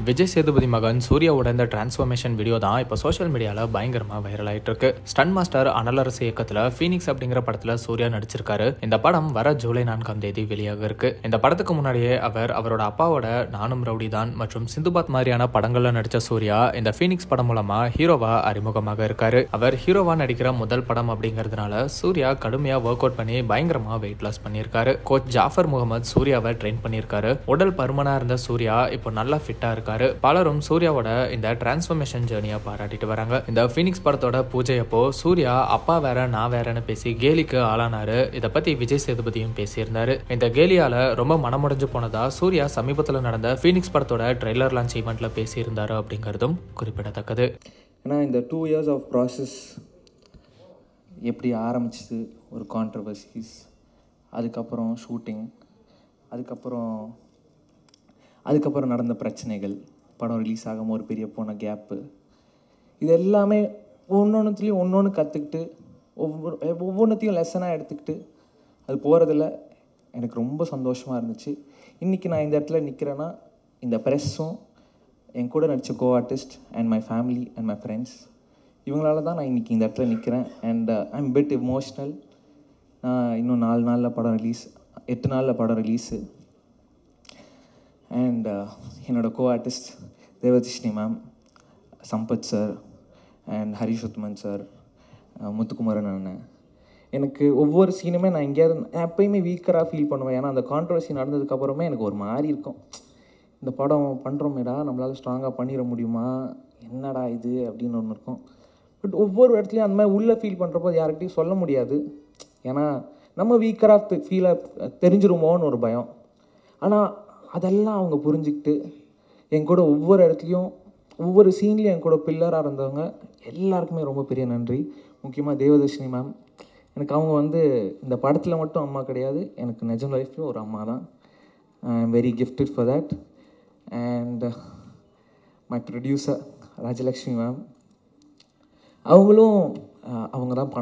விஜய் சேதுபதி மகன் சூர்யாவோட இந்த டிரான்ஸ்ஃபர்மேஷன் வீடியோ தான் இப்போ சோஷியல் மீடியாவில் பயங்கரமாக வைரல் ஆகிட்டு இருக்கு. ஸ்டன் மாஸ்டர் அனலரசு இயக்கத்தில் ஃபீனிக்ஸ் அப்படிங்கிற படத்தில் சூர்யா நடிச்சிருக்காரு. இந்த படம் வர ஜூலை 4ஆம் தேதி வெளியாக இருக்கு. இந்த படத்துக்கு முன்னாடியே அவரோட அப்பாவோட நானும் ரவுடி தான் மற்றும் சிந்துபாத் மாதிரியான படங்கள்ல நடிச்ச சூர்யா இந்த ஃபீனிக்ஸ் படம் மூலமா ஹீரோவா அறிமுகமாக இருக்காரு. அவர் ஹீரோவா நடிக்கிற முதல் படம் அப்படிங்கிறதுனால சூர்யா கடுமையா ஒர்க் அவுட் பண்ணி பயங்கரமா வெயிட் லாஸ் பண்ணியிருக்காரு. கோச் ஜாஃபர் முகமது சூர்யாவை ட்ரெயின் பண்ணியிருக்காரு. உடல் பருமனா இருந்த சூர்யா இப்போ நல்லா ஃபிட்டா இருக்காரு. பலரும் சூர்யாவோட இந்த டிரான்ஸ்ஃபர்மேஷன் ஜேர்னியை பாராட்டிட்டு வராங்க. இந்த ஃபீனிக்ஸ் படத்தோட பூஜை அப்போ சூர்யா அப்பா வேற நான் வேறன்னு பேசி கேலிக்கு ஆளானாரு. இதை பத்தி விஜய் சேதுபதியும் பேசியிருந்தாரு. இந்த கேலியால ரொம்ப மனமுடைஞ்சு போனதா சூர்யா சமீபத்தில் நடந்த ஃபீனிக்ஸ் படத்தோட ட்ரெய்லர் லான்ச் ஈவெண்ட்ல பேசியிருந்தாரு அப்படிங்கிறதும் குறிப்பிடத்தக்கது. ஏன்னா இந்த 2 years ஆஃப் ப்ராசஸ் எப்படி ஆரம்பிச்சது, ஒரு கான்ட்ரவர்சிஸ், அதுக்கப்புறம் ஷூட்டிங், அதுக்கப்புறம் நடந்த பிரச்சனைகள், படம் ரிலீஸ் ஆகாமல் ஒரு பெரிய போன கேப்பு, இது எல்லாமே ஒவ்வொன்றுத்துலேயும் ஒன்று கற்றுக்கிட்டு ஒவ்வொன்றத்தையும் லெசனாக எடுத்துக்கிட்டு அது போகிறதுல எனக்கு ரொம்ப சந்தோஷமாக இருந்துச்சு. இன்றைக்கி நான் இந்த இடத்துல நிற்கிறேன்னா இந்த ப்ரெஸ்ஸும் என் கூட நடித்த co artist and my family and my friends இவங்களால தான் நான் இன்றைக்கி இந்த இடத்துல நிற்கிறேன். And I am bit emotional. இன்னும் 4 நாளில் படம் ரிலீஸ், 8 நாளில் படம் ரிலீஸு. அண்ட் என்னோட co artist Devathishni ma'am, Sampath sir and Harish Uthman sir, Muthukumaran அண்ணன், எனக்கு ஒவ்வொரு சீனுமே நான் எங்கேயாவது எப்போயுமே வீக்கராக ஃபீல் பண்ணுவேன். ஏன்னா அந்த கான்ட்ரவர்சி நடந்ததுக்கப்புறமே எனக்கு ஒரு மாதிரி இருக்கும், இந்த படம் பண்ணுறோமேடா நம்மளால் ஸ்ட்ராங்காக பண்ணிட முடியுமா, என்னடா இது அப்படின்னு ஒன்று இருக்கும். பட் ஒவ்வொரு இடத்துலையும் அந்த மாதிரி உள்ளே ஃபீல் பண்ணுறப்போ யார்கிட்டையும் சொல்ல முடியாது. ஏன்னா நம்ம வீக்கராக ஃபீலாக தெரிஞ்சிருமோன்னு ஒரு பயம். ஆனால் அதெல்லாம் அவங்க புரிஞ்சுக்கிட்டு என் கூட ஒவ்வொரு இடத்துலையும் ஒவ்வொரு சீன்லேயும் என் கூட பில்லராக இருந்தவங்க எல்லாருக்குமே ரொம்ப பெரிய நன்றி. முக்கியமாக தேவதர்ஷினி மேம், எனக்கு அவங்க இந்த படத்தில் மட்டும் அம்மா கிடையாது, எனக்கு நிஜம் லைஃப்லையும் ஒரு அம்மா தான். ஐ am very gifted for that. And my producer Rajalakshmi ma'am, அவங்க தான்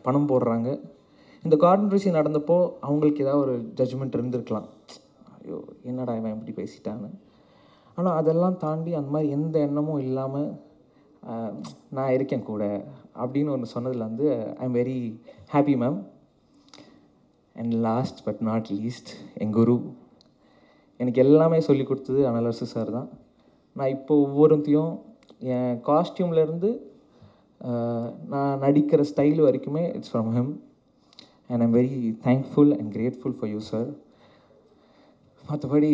பணம் போடுறாங்க. இந்த கான்ட்ரவர்சி நடந்தப்போ அவங்களுக்கு ஏதாவது ஒரு ஜட்ஜ்மெண்ட் இருந்திருக்கலாம், ஐயோ என்னடா இவன் எப்படி பேசிட்டான்னு. ஆனால் அதெல்லாம் தாண்டி அந்த மாதிரி எந்த எண்ணமும் இல்லாமல் நான் இருக்கேன் கூட அப்படின்னு ஒன்று சொன்னதில் I am very happy ma'am. And last but not least, என் குரு எனக்கு எல்லாமே சொல்லி கொடுத்தது அனலரசு சார் தான். நான் இப்போ ஒவ்வொருத்தையும் என் காஸ்டியூம்லேருந்து நான் நடிக்கிற ஸ்டைல் வரைக்குமே it's from him. And I'm very thankful and grateful for you sir. மற்றபடி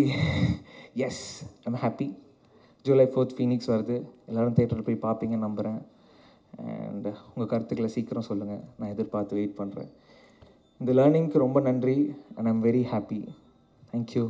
yes I'm happy. July 4 Phoenix வருது, எல்லோரும் தேட்டரில் போய் பார்ப்பீங்கன்னு நம்புகிறேன். அண்ட் உங்கள் கருத்துக்களை சீக்கிரம் சொல்லுங்கள், நான் எதிர்பார்த்து வெயிட் பண்ணுறேன். இந்த லேர்னிங்க்கு ரொம்ப நன்றி. And I'm very happy. Thank you.